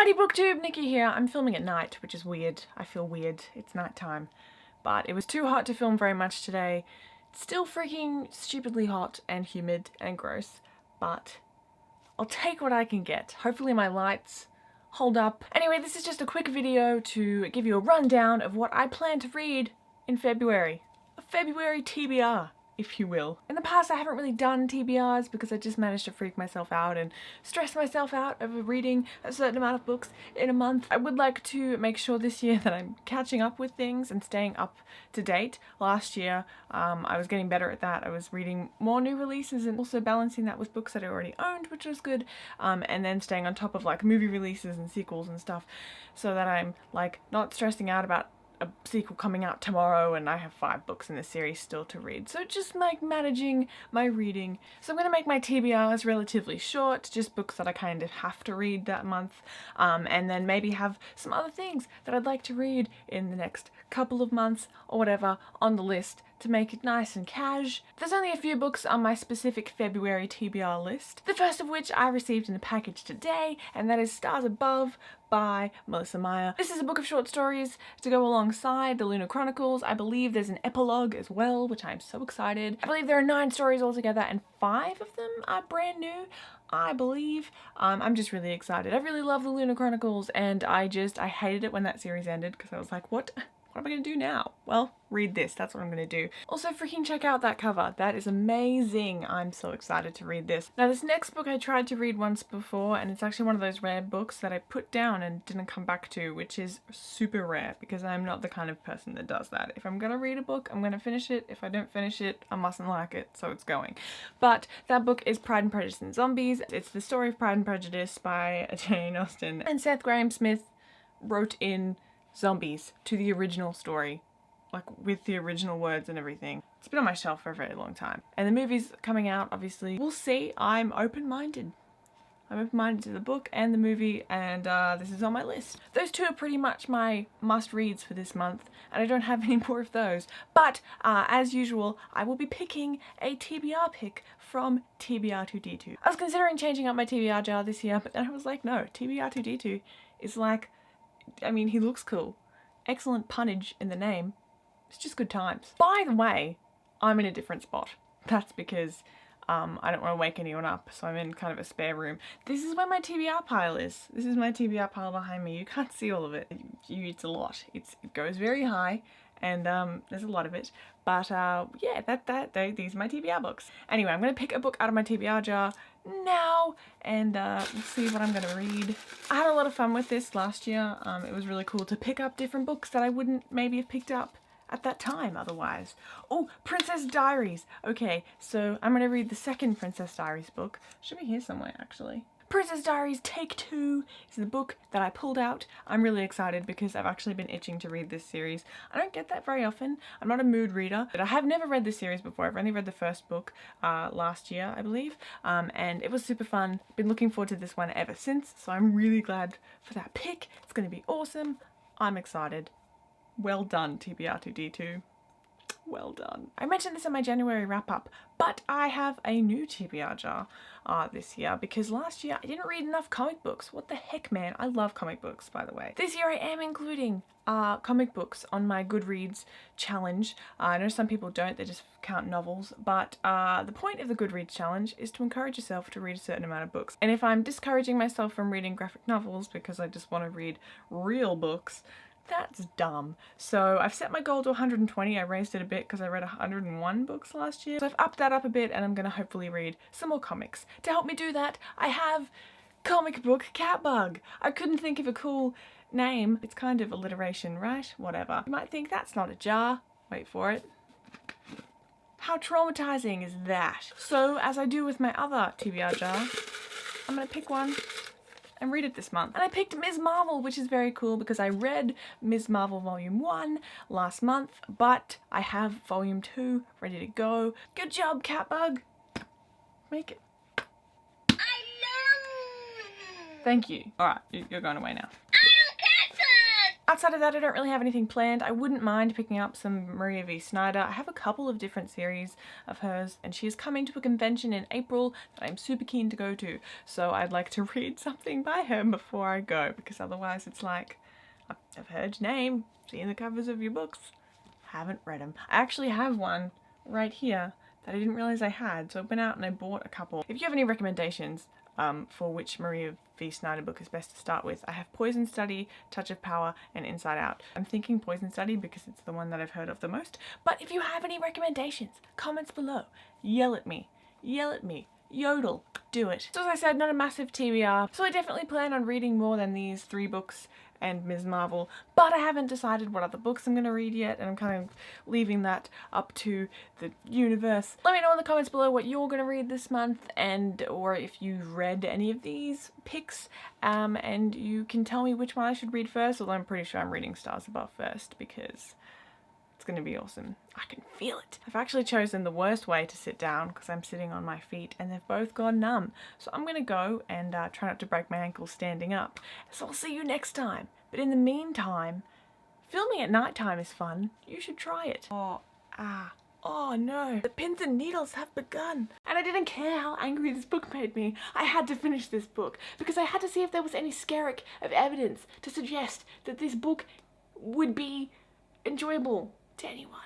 Alrighty, booktube, Nikki here. I'm filming at night, which is weird. I feel weird. It's nighttime. But it was too hot to film very much today. It's still freaking stupidly hot and humid and gross, but I'll take what I can get. Hopefully my lights hold up. Anyway, this is just a quick video to give you a rundown of what I plan to read in February. A February TBR, if you will. In the past I haven't really done TBRs because I just managed to freak myself out and stress myself out over reading a certain amount of books in a month. I would like to make sure this year that I'm catching up with things and staying up to date. Last year I was getting better at that. I was reading more new releases and also balancing that with books that I already owned, which was good, and then staying on top of like movie releases and sequels and stuff so that I'm like not stressing out about a sequel coming out tomorrow and I have 5 books in the series still to read. So just like managing my reading. So I'm going to make my TBRs relatively short, just books that I kind of have to read that month, and then maybe have some other things that I'd like to read in the next couple of months or whatever on the list to make it nice and cash. There's only a few books on my specific February TBR list, the first of which I received in the package today, and that is Stars Above by Melissa Meyer. This is a book of short stories to go alongside the Lunar Chronicles. I believe there's an epilogue as well, which I'm so excited. I believe there are 9 stories altogether and 5 of them are brand new, I believe. I'm just really excited. I really love the Lunar Chronicles and I hated it when that series ended because I was like, what am I gonna do now? Well, read this, that's what I'm gonna do. Also, freaking check out that cover. That is amazing. I'm so excited to read this. Now, this next book I tried to read once before, and it's actually one of those rare books that I put down and didn't come back to, which is super rare because I'm not the kind of person that does that. If I'm gonna read a book, I'm gonna finish it. If I don't finish it, I mustn't like it, so it's going. But that book is Pride and Prejudice and Zombies. It's the story of Pride and Prejudice by Jane Austen, and Seth Grahame-Smith wrote in zombies to the original story, like with the original words and everything. It's been on my shelf for a very long time. And the movie's coming out, obviously. We'll see. I'm open-minded. I'm open-minded to the book and the movie, and this is on my list. Those 2 are pretty much my must-reads for this month, and I don't have any more of those. But, as usual, I will be picking a TBR pick from TBR2D2. I was considering changing up my TBR jar this year, but then I was like, no, TBR2D2 is like, I mean, he looks cool. Excellent punnage in the name. It's just good times. By the way, I'm in a different spot. That's because I don't want to wake anyone up, so I'm in kind of a spare room. This is where my TBR pile is. This is my TBR pile behind me. You can't see all of it. It's a lot. It goes very high, and there's a lot of it. But yeah, these are my TBR books. Anyway, I'm going to pick a book out of my TBR jar now, and we'll see what I'm gonna read. I had a lot of fun with this last year. It was really cool to pick up different books that I wouldn't maybe have picked up at that time otherwise. Oh, Princess Diaries! Okay, so I'm gonna read the second Princess Diaries book. Should be here somewhere, actually. Princess Diaries Take 2 is the book that I pulled out. I'm really excited because I've actually been itching to read this series. I don't get that very often. I'm not a mood reader, but I have never read this series before. I've only read the first book last year, I believe, and it was super fun. Been looking forward to this one ever since, so I'm really glad for that pick. It's going to be awesome. I'm excited. Well done, TBR2D2. Well done. I mentioned this in my January wrap-up, but I have a new TBR jar this year because last year I didn't read enough comic books. What the heck, man? I love comic books, by the way. This year I am including comic books on my Goodreads challenge. I know some people don't, they just count novels, but the point of the Goodreads challenge is to encourage yourself to read a certain amount of books. And if I'm discouraging myself from reading graphic novels because I just want to read real books, that's dumb. So I've set my goal to 120. I raised it a bit because I read 101 books last year. So I've upped that up a bit and I'm going to hopefully read some more comics. To help me do that, I have Comic Book Catbug. I couldn't think of a cool name. It's kind of alliteration, right? Whatever. You might think that's not a jar. Wait for it. How traumatizing is that? So as I do with my other TBR jar, I'm going to pick one and read it this month. And I picked Ms. Marvel, which is very cool because I read Ms. Marvel Volume 1 last month, but I have Volume 2 ready to go. Good job, Catbug. Make it. Thank you. Alright, you're going away now. Outside of that, I don't really have anything planned. I wouldn't mind picking up some Maria V. Snyder. I have a couple of different series of hers, and she is coming to a convention in April that I'm super keen to go to. So I'd like to read something by her before I go, because otherwise it's like, I've heard your name, seen the covers of your books, haven't read them. I actually have one right here that I didn't realize I had, so I went out and I bought a couple. If you have any recommendations for which Maria V. Snyder book is best to start with, I have Poison Study, Touch of Power, and Inside Out. I'm thinking Poison Study because it's the one that I've heard of the most, but if you have any recommendations, comments below, yell at me, yodel, do it. So as I said, not a massive TBR, so I definitely plan on reading more than these 3 books and Ms. Marvel, but I haven't decided what other books I'm going to read yet, and I'm kind of leaving that up to the universe. Let me know in the comments below what you're going to read this month, or if you've read any of these picks, and you can tell me which one I should read first, although I'm pretty sure I'm reading Stars Above first, because it's going to be awesome. I can feel it. I've actually chosen the worst way to sit down because I'm sitting on my feet and they've both gone numb. So I'm going to go and try not to break my ankles standing up. So I'll see you next time. But in the meantime, filming at nighttime is fun. You should try it. Oh no, the pins and needles have begun. And I didn't care how angry this book made me. I had to finish this book because I had to see if there was any skerrick of evidence to suggest that this book would be enjoyable to anyone.